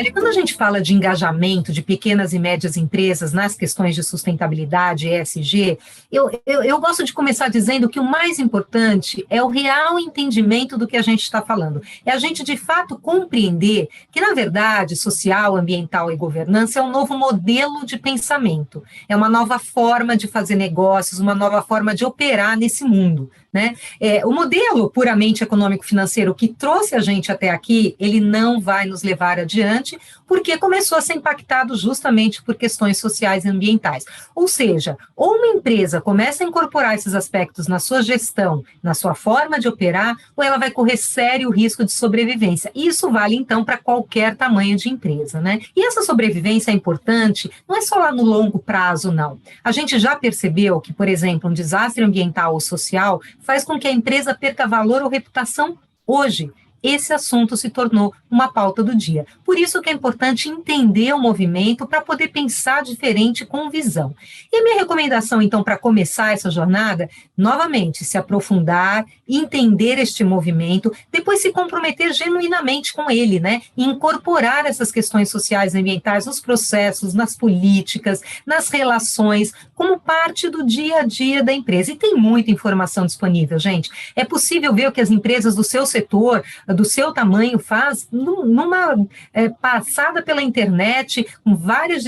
Olha, quando a gente fala de engajamento de pequenas e médias empresas nas questões de sustentabilidade, ESG, eu gosto de começar dizendo que o mais importante é o real entendimento do que a gente está falando. É a gente, de fato, compreender que, na verdade, social, ambiental e governança é um novo modelo de pensamento, é uma nova forma de fazer negócios, uma nova forma de operar nesse mundo, né? O modelo puramente econômico-financeiro que trouxe a gente até aqui, ele não vai nos levar adiante, porque começou a ser impactado justamente por questões sociais e ambientais. Ou seja, ou uma empresa começa a incorporar esses aspectos na sua gestão, na sua forma de operar, ou ela vai correr sério risco de sobrevivência. Isso vale, então, para qualquer tamanho de empresa, né? E essa sobrevivência é importante, não é só lá no longo prazo, não. A gente já percebeu que, por exemplo, um desastre ambiental ou social faz com que a empresa perca valor ou reputação hoje. Esse assunto se tornou uma pauta do dia. Por isso que é importante entender o movimento para poder pensar diferente com visão. E a minha recomendação, então, para começar essa jornada, novamente, se aprofundar, entender este movimento, depois se comprometer genuinamente com ele, né? E incorporar essas questões sociais e ambientais nos processos, nas políticas, nas relações, como parte do dia a dia da empresa. E tem muita informação disponível, gente. É possível ver o que as empresas do seu setor, do seu tamanho faz numa passada pela internet, com vários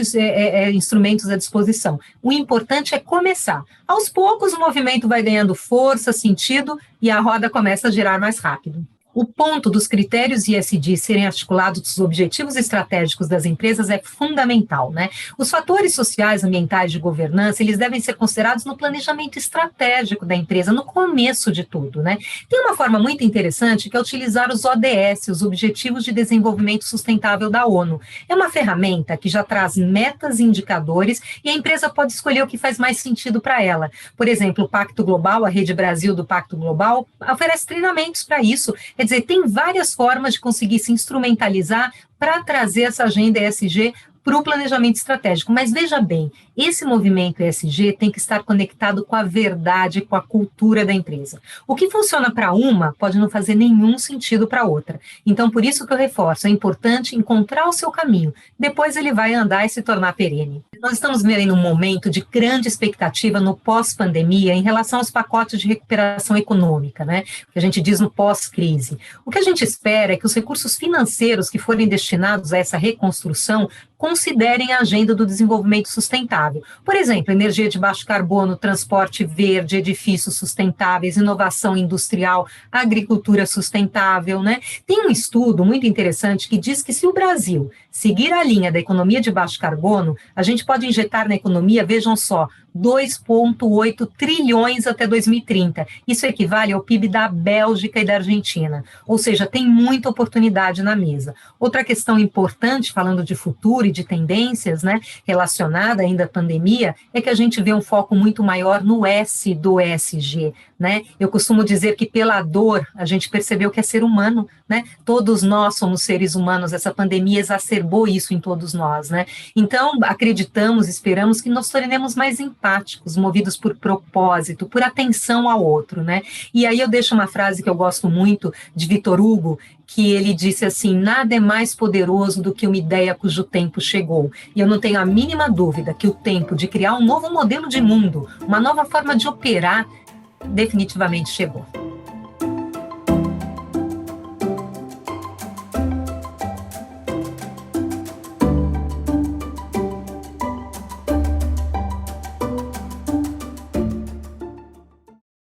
instrumentos à disposição. O importante é começar. Aos poucos o movimento vai ganhando força, sentido e a roda começa a girar mais rápido. O ponto dos critérios ESG serem articulados dos objetivos estratégicos das empresas é fundamental, né? Os fatores sociais, ambientais de governança, eles devem ser considerados no planejamento estratégico da empresa, no começo de tudo, né? Tem uma forma muito interessante que é utilizar os ODS, os Objetivos de Desenvolvimento Sustentável da ONU. É uma ferramenta que já traz metas e indicadores e a empresa pode escolher o que faz mais sentido para ela. Por exemplo, o Pacto Global, a Rede Brasil do Pacto Global, oferece treinamentos para isso. Quer dizer, tem várias formas de conseguir se instrumentalizar para trazer essa agenda ESG para o planejamento estratégico. Mas veja bem, esse movimento ESG tem que estar conectado com a verdade, com a cultura da empresa. O que funciona para uma pode não fazer nenhum sentido para outra. Então, por isso que eu reforço, é importante encontrar o seu caminho. Depois ele vai andar e se tornar perene. Nós estamos vivendo um momento de grande expectativa no pós-pandemia em relação aos pacotes de recuperação econômica, né? Que a gente diz no pós-crise. O que a gente espera é que os recursos financeiros que forem destinados a essa reconstrução considerem a agenda do desenvolvimento sustentável. Por exemplo, energia de baixo carbono, transporte verde, edifícios sustentáveis, inovação industrial, agricultura sustentável, né? Tem um estudo muito interessante que diz que se o Brasil seguir a linha da economia de baixo carbono, a gente pode injetar na economia, vejam só, 2,8 trilhões até 2030. Isso equivale ao PIB da Bélgica e da Argentina. Ou seja, tem muita oportunidade na mesa. Outra questão importante, falando de futuro e de tendências, né, relacionada ainda à pandemia, é que a gente vê um foco muito maior no S do ESG, né? Eu costumo dizer que pela dor a gente percebeu que é ser humano, né? Todos nós somos seres humanos, essa pandemia exacerbou isso em todos nós, né? Então, acreditamos, esperamos que nos tornemos mais empáticos, movidos por propósito, por atenção ao outro, né? E aí eu deixo uma frase que eu gosto muito de Victor Hugo, que ele disse assim: nada é mais poderoso do que uma ideia cujo tempo chegou. E eu não tenho a mínima dúvida que o tempo de criar um novo modelo de mundo, uma nova forma de operar, definitivamente chegou.